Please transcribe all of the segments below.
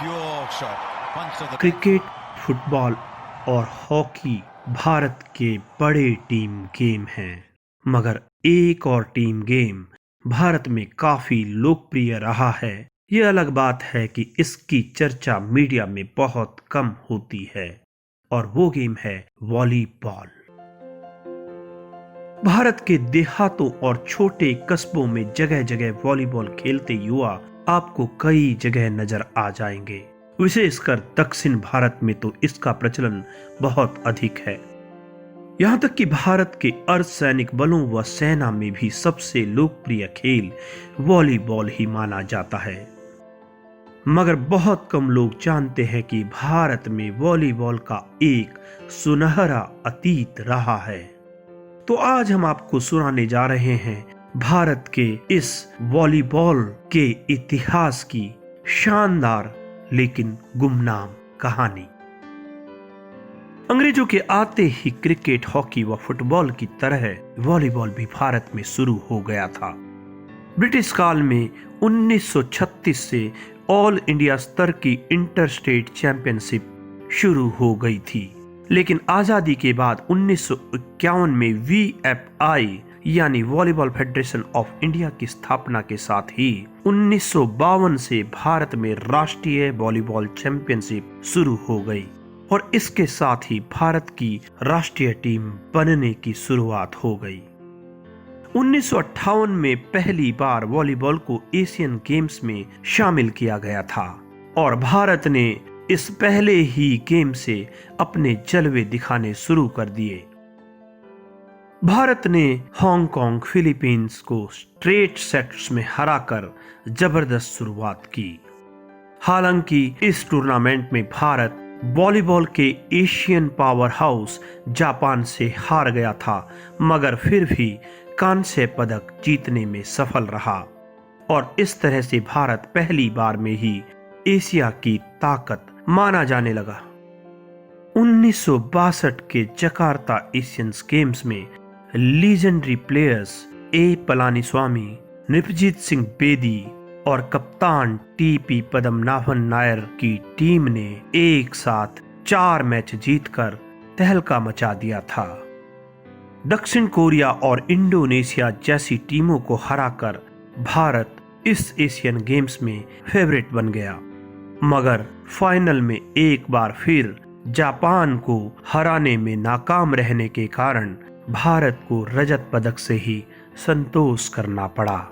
pure shot. Punch to the cricket, football और hockey Bharat के बड़े टीम गेम हैं, मगर एक और टीम गेम भारत में काफी लोकप्रिय रहा है। ये अलग बात है कि इसकी चर्चा मीडिया में बहुत कम होती है, और वो गेम है वॉलीबॉल। भारत के देहातों और छोटे कस्बों में जगह जगह वॉलीबॉल खेलते युवा आपको कई जगह नजर आ जाएंगे। विशेषकर दक्षिण भारत में तो इसका प्रचलन बहुत अधिक है। यहाँ तक कि भारत के अर्धसैनिक बलों व सेना में भी सबसे लोकप्रिय खेल वॉलीबॉल ही माना जाता है। मगर बहुत कम लोग जानते हैं कि भारत में वॉलीबॉल का एक सुनहरा अतीत रहा है। तो आज हम आपको सुनाने जा रहे हैं भारत के इस वॉलीबॉल के इतिहास की शानदार लेकिन गुमनाम कहानी। अंग्रेजों के आते ही क्रिकेट, हॉकी व फुटबॉल की तरह वॉलीबॉल भी भारत में शुरू हो गया था। ब्रिटिश काल में 1936 से ऑल इंडिया स्तर की इंटर स्टेट चैंपियनशिप शुरू हो गई थी, लेकिन आजादी के बाद 1951 में VFI यानी वॉलीबॉल फेडरेशन ऑफ इंडिया की स्थापना के साथ ही 1952 से भारत में राष्ट्रीय वॉलीबॉल चैंपियनशिप शुरू हो गई, और इसके साथ ही भारत की राष्ट्रीय टीम बनने की शुरुआत हो गई। 1958 में पहली बार वॉलीबॉल को एशियन गेम्स में शामिल किया गया था, और भारत ने इस पहले ही गेम से अपने जलवे दिखाने शुरू कर दिए। भारत ने हांगकांग, फिलीपींस को स्ट्रेट सेट्स में हराकर जबरदस्त शुरुआत की। हालांकि इस टूर्नामेंट में भारत वॉलीबॉल के एशियन पावर हाउस जापान से हार गया था, मगर फिर भी कांस्य पदक जीतने में सफल रहा, और इस तरह से भारत पहली बार में ही एशिया की ताकत माना जाने लगा। 1962 के जकार्ता एशियन गेम्स में लीजेंडरी प्लेयर्स ए पलानीस्वामी, नृपजीत सिंह बेदी और कप्तान TP पद्मनाभन नायर की टीम ने एक साथ 4 मैच जीतकर तहलका मचा दिया था। दक्षिण कोरिया और इंडोनेशिया जैसी टीमों को हराकर भारत इस एशियन गेम्स में फेवरेट बन गया, मगर फाइनल में एक बार फिर जापान को हराने में नाकाम रहने के कारण भारत को रजत पदक से ही संतोष करना पड़ा।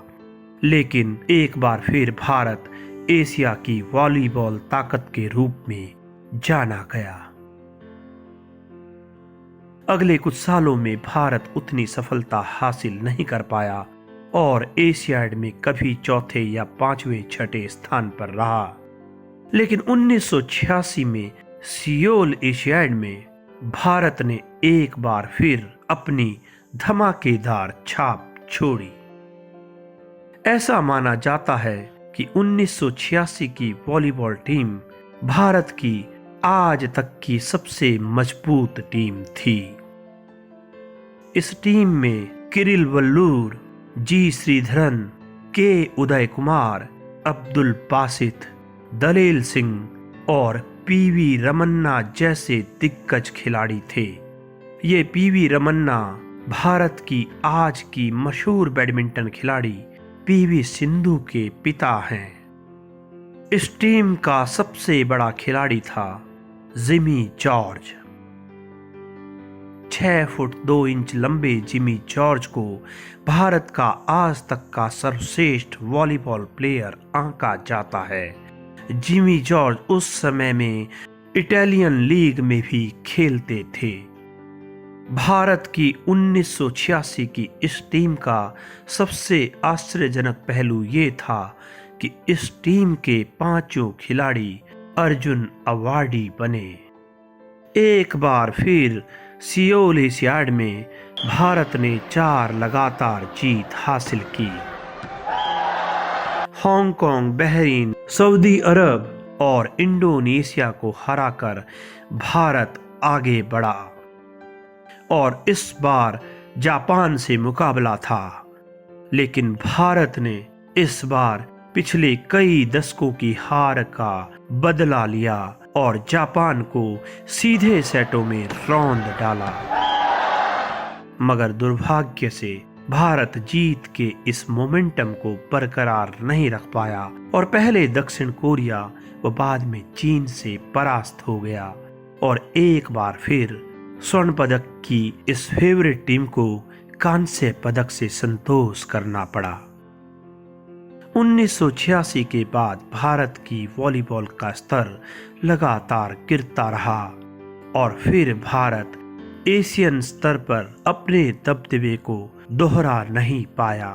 लेकिन एक बार फिर भारत एशिया की वॉलीबॉल ताकत के रूप में जाना गया। अगले कुछ सालों में भारत उतनी सफलता हासिल नहीं कर पाया और एशियाड में कभी चौथे या 5वें 6ठे स्थान पर रहा। लेकिन 1986 में सियोल एशियाड में भारत ने एक बार फिर अपनी धमाकेदार छाप छोड़ी। ऐसा माना जाता है कि 1986 की वॉलीबॉल टीम भारत की आज तक की सबसे मजबूत टीम थी। इस टीम में किरिल वल्लूर, जी श्रीधरन, के उदय कुमार, अब्दुल बासित, दलेल सिंह और PV रमन्ना जैसे दिग्गज खिलाड़ी थे। ये PV रमन्ना भारत की आज की मशहूर बैडमिंटन खिलाड़ी PV सिंधु के पिता हैं। इस टीम का सबसे बड़ा खिलाड़ी था जिमी जॉर्ज। 6 फुट 2 इंच लंबे जिमी जॉर्ज को भारत का आज तक का सर्वश्रेष्ठ वॉलीबॉल प्लेयर आंका जाता है। जिमी जॉर्ज उस समय में इटालियन लीग में भी खेलते थे। भारत की 1986 की इस टीम का सबसे आश्चर्यजनक पहलू ये था कि इस टीम के 5 खिलाड़ी अर्जुन अवार्डी बने। एक बार फिर सियोल एशियाड में भारत ने 4 लगातार जीत हासिल की। हांगकांग, बहरीन, सऊदी अरब और इंडोनेशिया को हराकर भारत आगे बढ़ा, और इस बार जापान से मुकाबला था। लेकिन भारत ने इस बार पिछले कई दशकों की हार का बदला लिया और जापान को सीधे सेटों में रौंद डाला। मगर दुर्भाग्य से भारत जीत के इस मोमेंटम को बरकरार नहीं रख पाया और पहले दक्षिण कोरिया व बाद में चीन से परास्त हो गया और एक बार फिर स्वर्ण पदक की इस फेवरेट टीम को कांस्य पदक से संतोष करना पड़ा। 1986 के बाद भारत की वॉलीबॉल का स्तर लगातार गिरता रहा और फिर भारत एशियन स्तर पर अपने दबदबे को दोहरा नहीं पाया।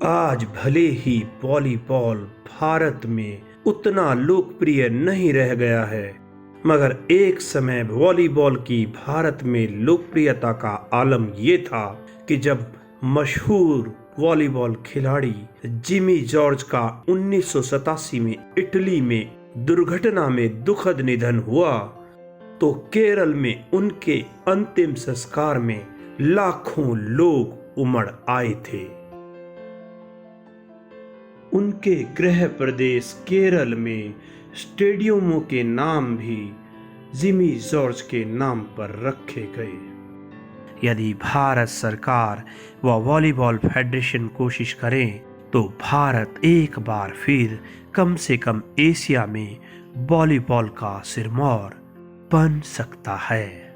आज भले ही वॉलीबॉल भारत में उतना लोकप्रिय नहीं रह गया है, मगर एक समय वॉलीबॉल की भारत में लोकप्रियता का आलम ये था कि जब मशहूर वॉलीबॉल खिलाड़ी जिमी जॉर्ज का 1987 में इटली में दुर्घटना में दुखद निधन हुआ तो केरल में उनके अंतिम संस्कार में लाखों लोग उमड़ आए थे। उनके गृह प्रदेश केरल में स्टेडियमों के नाम भी जिमी जॉर्ज के नाम पर रखे गए। यदि भारत सरकार व वॉलीबॉल फेडरेशन कोशिश करें तो भारत एक बार फिर कम से कम एशिया में वॉलीबॉल का सिरमौर बन सकता है।